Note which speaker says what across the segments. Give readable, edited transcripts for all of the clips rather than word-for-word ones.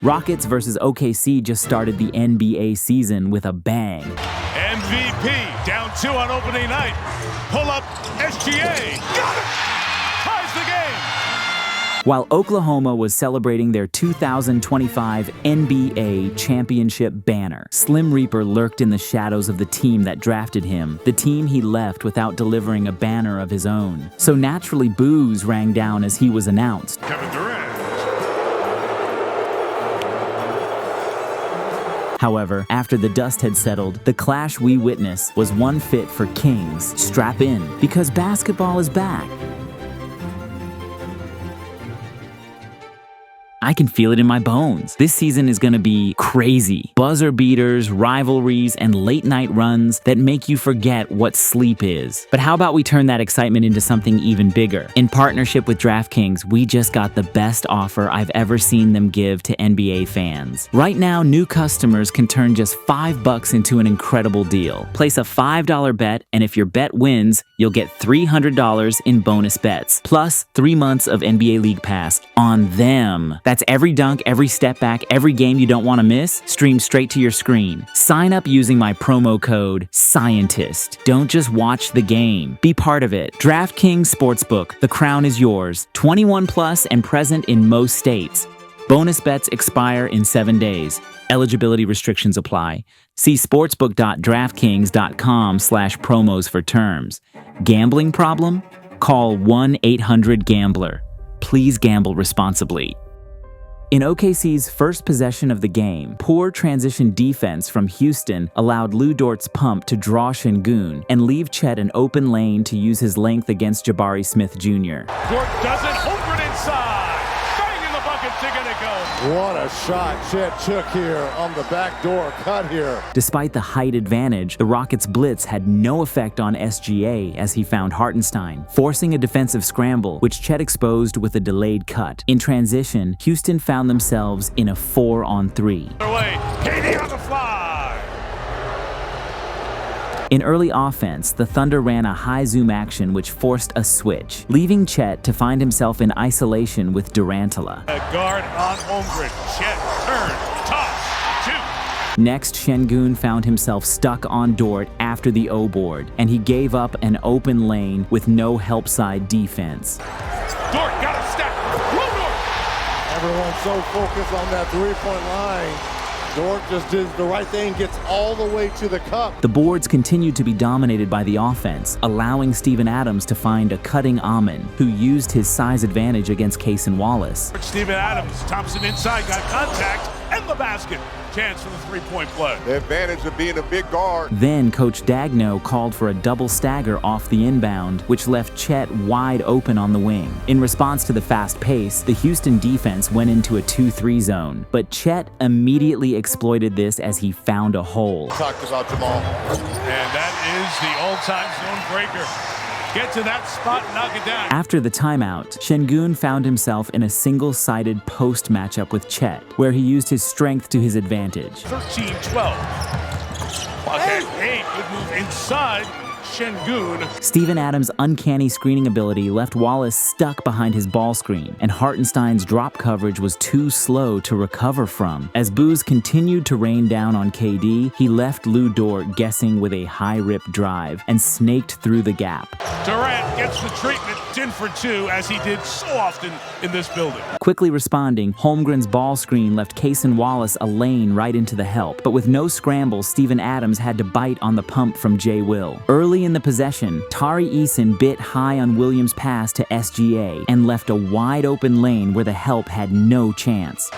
Speaker 1: Rockets versus OKC just started the NBA season with a bang.
Speaker 2: MVP down 2 on opening night. Pull up SGA. Got it! Ties the game.
Speaker 1: While Oklahoma was celebrating their 2025 NBA championship banner, Slim Reaper lurked in the shadows of the team that drafted him, the team he left without delivering a banner of his own. So naturally, boos rang down as he was announced.
Speaker 2: Kevin Durant.
Speaker 1: However, after the dust had settled, the clash we witnessed was one fit for Kings. Strap in, because basketball is back. I can feel it in my bones. This season is going to be crazy. Buzzer beaters, rivalries, and late night runs that make you forget what sleep is. But how about we turn that excitement into something even bigger? In partnership with DraftKings, we just got the best offer I've ever seen them give to NBA fans. Right now, new customers can turn just $5 into an incredible deal. Place a $5 bet, and if your bet wins, you'll get $300 in bonus bets, plus 3 months of NBA League Pass on them. That's every dunk, every step back, every game you don't want to miss, streamed straight to your screen. Sign up using my promo code SCIENTIST. Don't just watch the game. Be part of it. DraftKings Sportsbook. The crown is yours. 21 plus and present in most states. Bonus bets expire in 7 days. Eligibility restrictions apply. See sportsbook.draftkings.com/promos for terms. Gambling problem? Call 1-800-GAMBLER. Please gamble responsibly. In OKC's first possession of the game, poor transition defense from Houston allowed Lou Dort's pump to draw Şengün and leave Chet an open lane to use his length against Jabari Smith Jr.
Speaker 2: Dort does it. Holmgren inside. Bang in the bucket to get it going.
Speaker 3: What a shot Chet took here on the back door cut here.
Speaker 1: Despite the height advantage, the Rockets' blitz had no effect on SGA as he found Hartenstein, forcing a defensive scramble, which Chet exposed with a delayed cut. In transition, Houston found themselves in a 4-on-3.
Speaker 2: KD on the fly.
Speaker 1: In early offense, the Thunder ran a high zoom action which forced a switch, leaving Chet to find himself in isolation with Durant'l.
Speaker 2: A guard on Holmgren. Chet turn, toss, shoot.
Speaker 1: Next, Şengün found himself stuck on Dort after the O board, and he gave up an open lane with no help side defense.
Speaker 2: Dort got a step. Dort.
Speaker 3: Everyone's so focused on that three-point line. Dort just did the right thing, gets all the way to the cup.
Speaker 1: The boards continued to be dominated by the offense, allowing Steven Adams to find a cutting Amen, who used his size advantage against Cason Wallace.
Speaker 2: Steven Adams, Thompson inside, got contact, and the basket. Chance for the three-point play.
Speaker 4: The advantage of being a big guard.
Speaker 1: Then Coach Dagno called for a double stagger off the inbound, which left Chet wide open on the wing. In response to the fast pace, the Houston defense went into a 2-3 zone, but Chet immediately exploited this as he found a hole.
Speaker 4: Talked about Jamal.
Speaker 2: And that is the all-time zone breaker. Get to that spot and knock it down.
Speaker 1: After the timeout, Şengün found himself in a single-sided post matchup with Chet, where he used his strength to his advantage.
Speaker 2: 13-12. Clock at 8. Good move inside. Şengün.
Speaker 1: Steven Adams' uncanny screening ability left Wallace stuck behind his ball screen, and Hartenstein's drop coverage was too slow to recover from. As boos continued to rain down on KD, he left Lou Dort guessing with a high-rip drive and snaked through the gap.
Speaker 2: Durant gets the treatment, 10 for 2, as he did so often in this building.
Speaker 1: Quickly responding, Holmgren's ball screen left Cason Wallace a lane right into the help, but with no scramble, Steven Adams had to bite on the pump from Jay Will. Early in the possession, Tari Eason bit high on Williams' pass to SGA and left a wide-open lane where the help had no chance.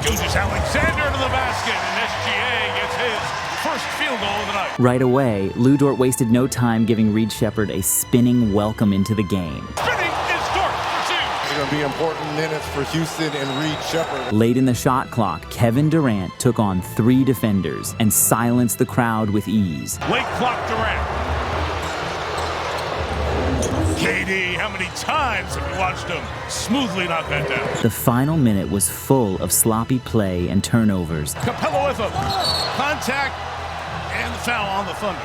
Speaker 2: Gilgeous-Alexander to the basket, and SGA gets his first field goal of the night.
Speaker 1: Right away, Lou Dort wasted no time giving Reed Sheppard a spinning welcome into the game.
Speaker 2: Spinning is Dort for 2.
Speaker 3: It's going to be important minutes for Houston and Reed Sheppard.
Speaker 1: Late in the shot clock, Kevin Durant took on 3 defenders and silenced the crowd with ease.
Speaker 2: Late clock Durant. KD, how many times have we watched him smoothly knock that down?
Speaker 1: The final minute was full of sloppy play and turnovers.
Speaker 2: Capella with him. Contact and the foul on the Thunder.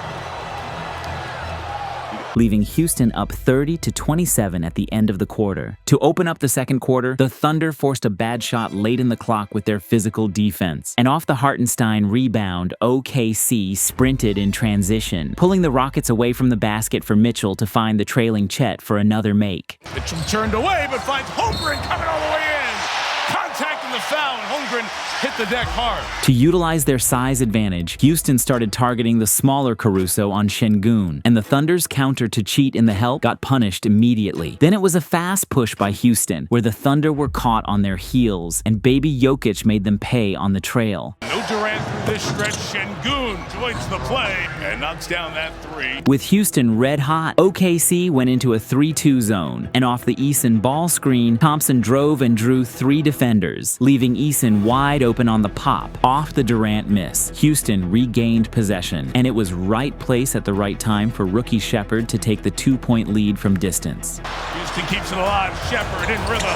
Speaker 1: leaving Houston up 30-27 at the end of the quarter. To open up the second quarter, the Thunder forced a bad shot late in the clock with their physical defense. And off the Hartenstein rebound, OKC sprinted in transition, pulling the Rockets away from the basket for Mitchell to find the trailing Chet for another make.
Speaker 2: Mitchell turned away, but finds Holmgren coming all the way in. Contact in the foul, and Holmgren hit the deck hard.
Speaker 1: To utilize their size advantage, Houston started targeting the smaller Caruso on Şengün, and the Thunder's counter to cheat in the help got punished immediately. Then it was a fast push by Houston, where the Thunder were caught on their heels, and baby Jokic made them pay on the trail.
Speaker 2: No Durant through this stretch. Şengün joins the play and knocks down that three.
Speaker 1: With Houston red hot, OKC went into a 3-2 zone, and off the Eason ball screen, Thompson drove and drew 3 defenders, leaving Eason wide open on the pop. Off the Durant miss, Houston regained possession, and it was right place at the right time for rookie Shepherd to take the 2-point lead from distance.
Speaker 2: Houston keeps it alive. Shepherd in rhythm.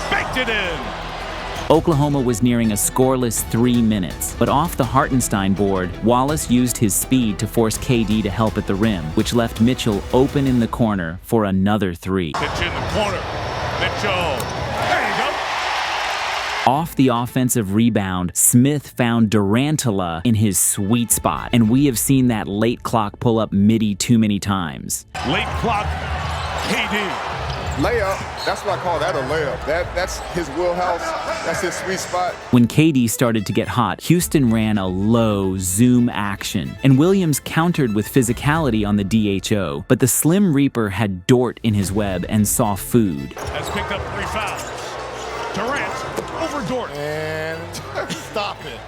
Speaker 2: Baked it in.
Speaker 1: Oklahoma was nearing a scoreless 3 minutes, but off the Hartenstein board, Wallace used his speed to force KD to help at the rim, which left Mitchell open in the corner for another 3.
Speaker 2: Pitch in the corner. Mitchell. There you go.
Speaker 1: Off the offensive rebound, Smith found Durant'l in his sweet spot, and we have seen that late clock pull up midi too many times.
Speaker 2: Late clock. KD.
Speaker 4: Layup, that's what I call that a layup. That's his wheelhouse. That's his sweet spot.
Speaker 1: When KD started to get hot, Houston ran a low zoom action, and Williams countered with physicality on the DHO, but the Slim Reaper had Dort in his web and saw food.
Speaker 2: Has picked up 3 fouls. Durant over Dort.
Speaker 3: And stop it.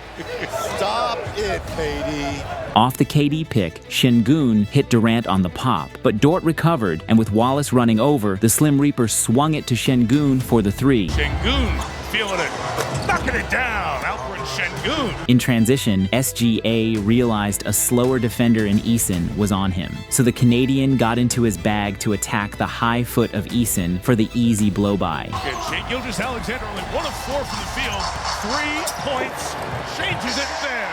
Speaker 3: Stop it, KD.
Speaker 1: Off the KD pick, Şengün hit Durant on the pop, but Dort recovered, and with Wallace running over, the Slim Reaper swung it to Şengün for the 3.
Speaker 2: Şengün feeling it. Knocking it down. Alfred Şengün.
Speaker 1: In transition, SGA realized a slower defender in Eason was on him, so the Canadian got into his bag to attack the high foot of Eason for the easy blow-by.
Speaker 2: Shai Gilgeous-Alexander only 1 of 4 from the field. 3 points. Changes it there.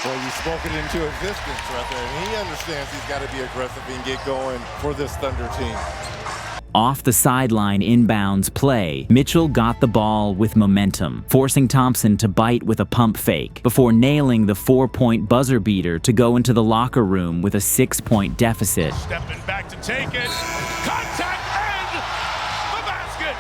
Speaker 3: Well, you spoke it into existence right there, and he understands he's got to be aggressive and get going for this Thunder team.
Speaker 1: Off the sideline inbounds play, Mitchell got the ball with momentum, forcing Thompson to bite with a pump fake before nailing the 4-point buzzer beater to go into the locker room with a 6-point deficit.
Speaker 2: Stepping back to take it. Contact and the basket.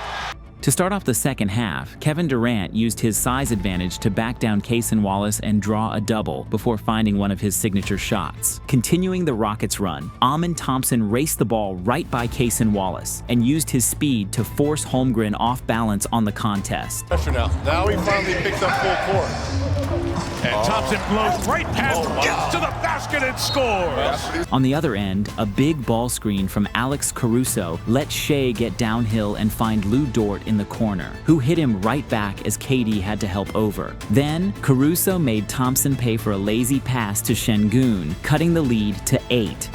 Speaker 1: To start off the second half, Kevin Durant used his size advantage to back down Cason Wallace and draw a double before finding one of his signature shots. Continuing the Rockets' run, Amen Thompson raced the ball right by Cason Wallace and used his speed to force Holmgren off balance on the contest.
Speaker 3: Pressure now. Now he finally picks up full court.
Speaker 2: And Thompson blows right past him, gets to the basket and scores.
Speaker 1: On the other end, a big ball screen from Alex Caruso let Shai get downhill and find Lou Dort in the corner, who hit him right back as KD had to help over. Then, Caruso made Thompson pay for a lazy pass to Şengün, cutting the lead to 8.
Speaker 3: It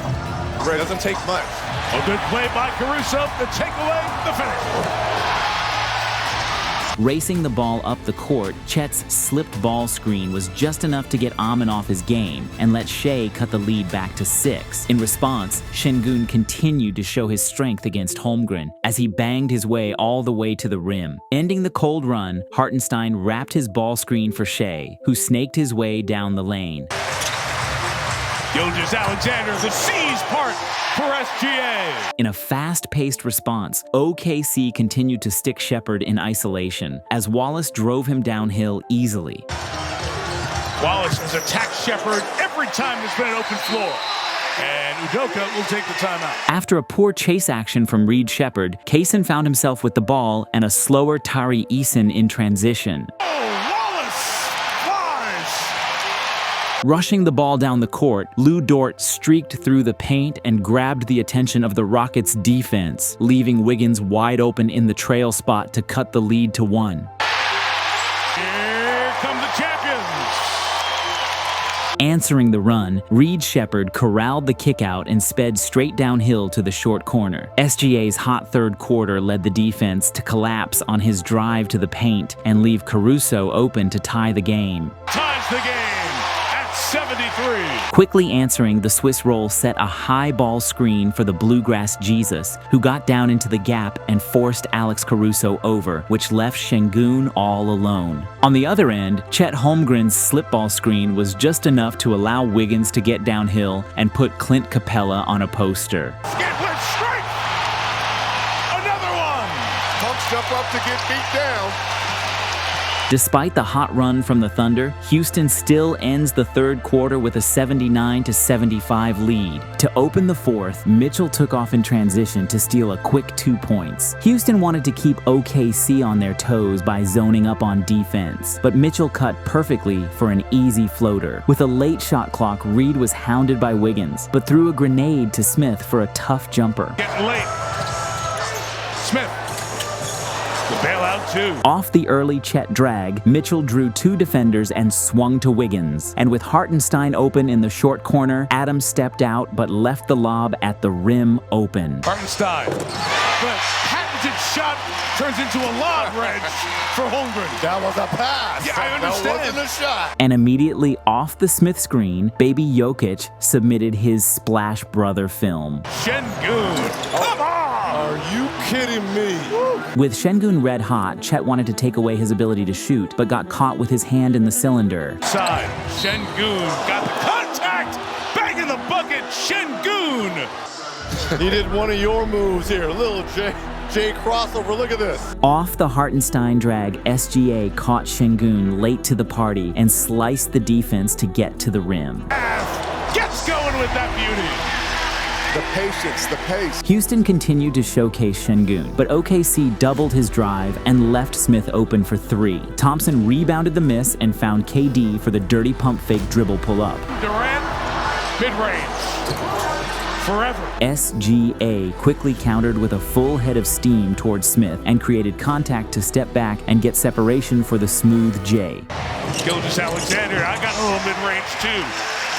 Speaker 3: doesn't take much.
Speaker 2: A good play by Caruso. The takeaway, the finish.
Speaker 1: Racing the ball up the court, Chet's slipped ball screen was just enough to get Amen off his game and let Shai cut the lead back to 6. In response, Şengün continued to show his strength against Holmgren as he banged his way all the way to the rim. Ending the cold run, Hartenstein wrapped his ball screen for Shai, who snaked his way down the lane.
Speaker 2: Gilgeous-Alexander, the C's part for SGA.
Speaker 1: In a fast-paced response, OKC continued to stick Shepherd in isolation as Wallace drove him downhill easily.
Speaker 2: Wallace has attacked Shepherd every time there's been an open floor. And Udoka will take the timeout.
Speaker 1: After a poor chase action from Reed Shepherd, Cason found himself with the ball and a slower Tari Eason in transition. Rushing the ball down the court, Lou Dort streaked through the paint and grabbed the attention of the Rockets' defense, leaving Wiggins wide open in the trail spot to cut the lead to 1.
Speaker 2: Here come the champions!
Speaker 1: Answering the run, Reed Shepherd corralled the kickout and sped straight downhill to the short corner. SGA's hot third quarter led the defense to collapse on his drive to the paint and leave Caruso open to tie the game.
Speaker 2: Ties the game at at 73.
Speaker 1: Quickly answering, the Swiss roll set a high ball screen for the Bluegrass Jesus, who got down into the gap and forced Alex Caruso over, which left Şengün all alone. On the other end, Chet Holmgren's slip ball screen was just enough to allow Wiggins to get downhill and put Clint Capella on a poster.
Speaker 2: Skidlet strike. Another one.
Speaker 4: Pumps jump up to get beat down.
Speaker 1: Despite the hot run from the Thunder, Houston still ends the third quarter with a 79-75 lead. To open the fourth, Mitchell took off in transition to steal a quick 2 points. Houston wanted to keep OKC on their toes by zoning up on defense, but Mitchell cut perfectly for an easy floater. With a late shot clock, Reed was hounded by Wiggins, but threw a grenade to Smith for a tough jumper.
Speaker 2: Getting late. Smith. The bailout too.
Speaker 1: Off the early Chet drag, Mitchell drew 2 defenders and swung to Wiggins. And with Hartenstein open in the short corner, Adams stepped out but left the lob at the rim open.
Speaker 2: Hartenstein. The patented shot turns into a lob wrench for Holmgren.
Speaker 3: That was a pass.
Speaker 2: Yeah, I understand.
Speaker 3: That wasn't a shot.
Speaker 1: And immediately off the Smith screen, baby Jokic submitted his Splash Brother film.
Speaker 2: Şengün. Come on!
Speaker 3: Are you kidding me?
Speaker 1: With Şengün red hot, Chet wanted to take away his ability to shoot, but got caught with his hand in the cylinder.
Speaker 2: Side. Şengün got the contact. Bang in the bucket. Şengün.
Speaker 3: He did one of your moves here. Little J crossover. Look at this.
Speaker 1: Off the Hartenstein drag, SGA caught Şengün late to the party and sliced the defense to get to the rim.
Speaker 2: Gets going with that beauty.
Speaker 4: The patience, the pace.
Speaker 1: Houston continued to showcase Şengün, but OKC doubled his drive and left Smith open for 3. Thompson rebounded the miss and found KD for the dirty pump fake dribble pull-up.
Speaker 2: Durant, mid-range. Forever.
Speaker 1: SGA quickly countered with a full head of steam towards Smith and created contact to step back and get separation for the smooth J.
Speaker 2: Gilgeous-Alexander, I got a little mid-range too.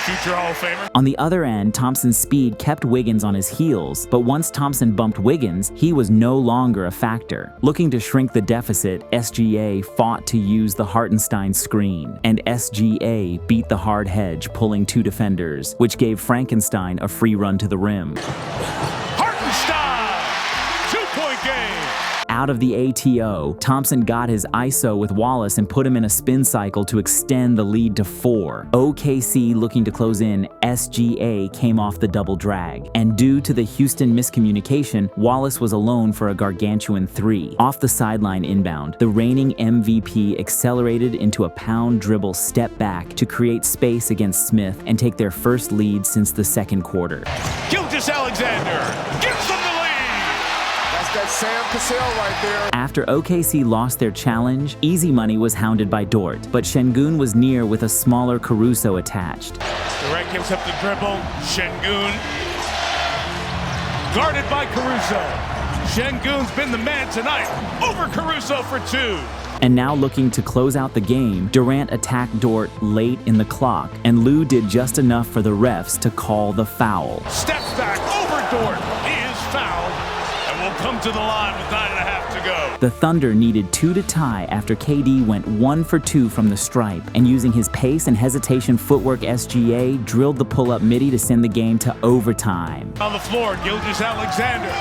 Speaker 2: Future Hall of Famer.
Speaker 1: On the other end, Thompson's speed kept Wiggins on his heels, but once Thompson bumped Wiggins, he was no longer a factor. Looking to shrink the deficit, SGA fought to use the Hartenstein screen, and SGA beat the hard hedge, pulling 2 defenders, which gave Frankenstein a free run to the rim.
Speaker 2: Hartenstein! 2-point game.
Speaker 1: Out of the ATO, Thompson got his ISO with Wallace and put him in a spin cycle to extend the lead to 4. OKC looking to close in, SGA came off the double drag. And due to the Houston miscommunication, Wallace was alone for a gargantuan 3. Off the sideline inbound, the reigning MVP accelerated into a pound dribble step back to create space against Smith and take their first lead since the second quarter.
Speaker 2: Gilgeous-Alexander gives them the lead.
Speaker 4: That's that Sam Cassell right there.
Speaker 1: After OKC lost their challenge, Easy Money was hounded by Dort, but Şengün was near with a smaller Caruso attached.
Speaker 2: Durant gives up the dribble. Şengün guarded by Caruso. Şengün's been the man tonight. Over Caruso for 2.
Speaker 1: And now looking to close out the game, Durant attacked Dort late in the clock, and Lou did just enough for the refs to call the foul.
Speaker 2: Steps back over Dort. He is fouled and will come to the line with 9.5 to go.
Speaker 1: The Thunder needed 2 to tie after KD went 1 for 2 from the stripe, and using his pace and hesitation footwork, SGA drilled the pull-up midi to send the game to overtime.
Speaker 2: On the floor, Gilgeous-Alexander,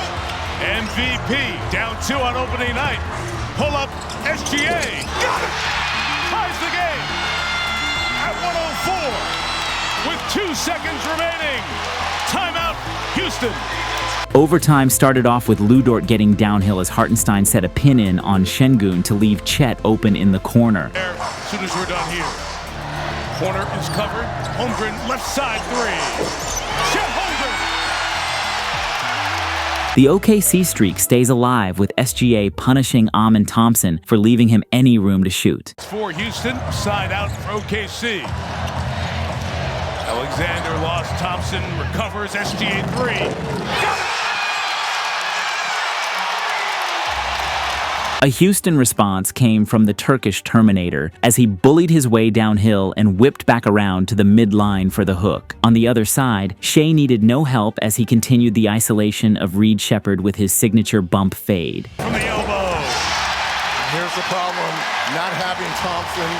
Speaker 2: MVP, down 2 on opening night. Pull up, SGA, got it! Ties the game at 104 with 2 seconds remaining. Timeout, Houston.
Speaker 1: Overtime started off with Lou Dort getting downhill as Hartenstein set a pin in on Şengün to leave Chet open in the corner.
Speaker 2: As soon as we're done here. Corner is covered. Holmgren, left side 3. Chet Holmgren.
Speaker 1: The OKC streak stays alive with SGA punishing Amen Thompson for leaving him any room to shoot.
Speaker 2: For Houston, side out for OKC. Alexander lost, Thompson recovers, SGA 3. Got it!
Speaker 1: A Houston response came from the Turkish Terminator as he bullied his way downhill and whipped back around to the midline for the hook. On the other side, Shea needed no help as he continued the isolation of Reed Shepherd with his signature bump fade.
Speaker 2: From the elbow.
Speaker 3: Here's the problem, not having Thompson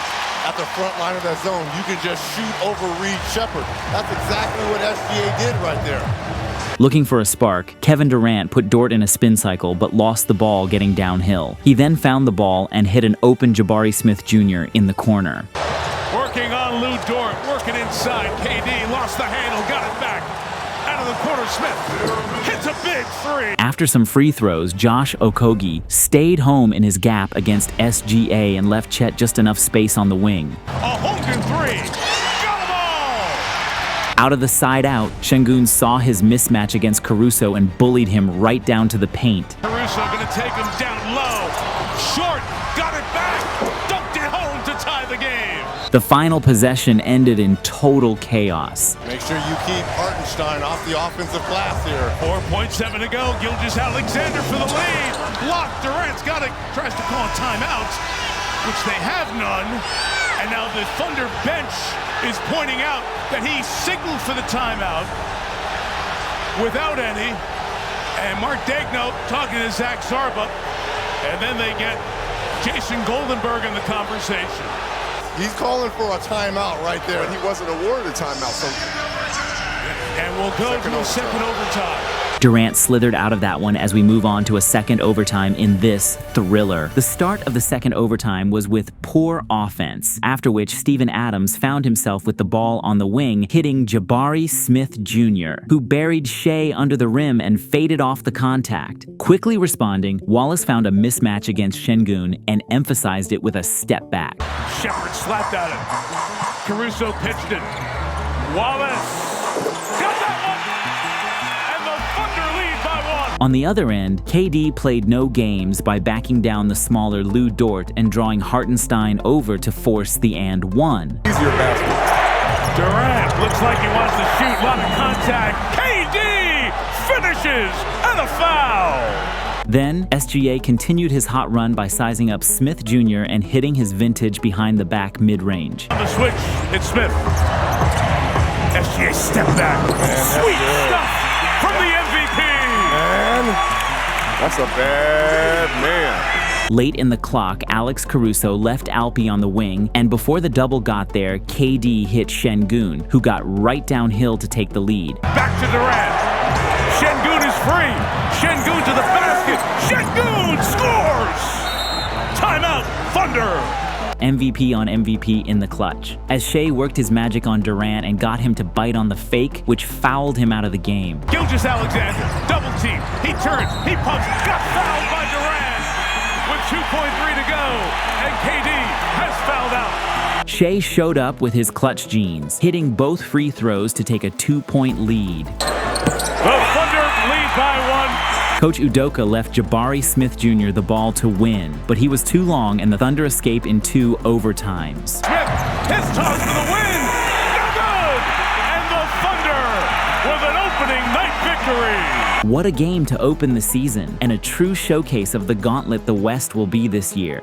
Speaker 3: at the front line of that zone. You can just shoot over Reed Shepherd. That's exactly what SGA did right there.
Speaker 1: Looking for a spark, Kevin Durant put Dort in a spin cycle but lost the ball getting downhill. He then found the ball and hit an open Jabari Smith Jr. in the corner.
Speaker 2: Working on Lou Dort, working inside. KD lost the handle, got it back. Out of the corner, Smith hits a big three.
Speaker 1: After some free throws, Josh Okogie stayed home in his gap against SGA and left Chet just enough space on the wing.
Speaker 2: A Hogan three. Got them all.
Speaker 1: Out of the side out, Şengün saw his mismatch against Caruso and bullied him right down to the paint.
Speaker 2: Caruso going to take him down low. Short, got it back. Dunked it home to tie the game.
Speaker 1: The final possession ended in total chaos.
Speaker 3: Make sure you keep Hartenstein off the offensive glass here.
Speaker 2: 4.7 to go. Gilgeous-Alexander for the lead. Blocked. Durant's got it. Tries to call a timeout, which they have none. And now the Thunder bench is pointing out that he signaled for the timeout without any. And Mark Daigneault talking to Zach Zarba. And then they get Jason Goldenberg in the conversation.
Speaker 3: He's calling for a timeout right there.
Speaker 4: But he wasn't awarded a timeout, so.
Speaker 2: And we'll go to a second overtime.
Speaker 1: Durant slithered out of that one as we move on to a second overtime in this thriller. The start of the second overtime was with poor offense, after which Steven Adams found himself with the ball on the wing, hitting Jabari Smith Jr., who buried Shea under the rim and faded off the contact. Quickly responding, Wallace found a mismatch against Şengün and emphasized it with a step back.
Speaker 2: Shepherd slapped at it. Caruso pitched it. Wallace got that one! And the Thunder lead by 1.
Speaker 1: On the other end, KD played no games by backing down the smaller Lou Dort and drawing Hartenstein over to force the and one.
Speaker 4: Easier basket.
Speaker 2: Durant looks like he wants to shoot. A lot of contact. KD finishes and a foul.
Speaker 1: Then, SGA continued his hot run by sizing up Smith Jr. and hitting his vintage behind the back mid-range.
Speaker 2: On the switch, it's Smith. SGA step back. Sweet stuff from the MVP.
Speaker 4: And that's a bad man.
Speaker 1: Late in the clock, Alex Caruso left Alpi on the wing, and before the double got there, KD hit Şengün, who got right downhill to take the lead.
Speaker 2: Back to Durant. Şengün is free. Şengün to the basket. Şengün scores! Timeout, Thunder!
Speaker 1: MVP on MVP in the clutch, as Shea worked his magic on Durant and got him to bite on the fake, which fouled him out of the game.
Speaker 2: Gilgeous-Alexander, double team. He turns, he pumps, got fouled by Durant with 2.3 to go, and KD has fouled out.
Speaker 1: Shea showed up with his clutch jeans, hitting both free throws to take a 2-point lead.
Speaker 2: The Thunder lead by 1.
Speaker 1: Coach Udoka left Jabari Smith Jr. the ball to win, but he was too long and the Thunder escape in 2 overtimes.
Speaker 2: Smith, his toss for the win, no good! And the Thunder with an opening night victory.
Speaker 1: What a game to open the season, and a true showcase of the gauntlet the West will be this year.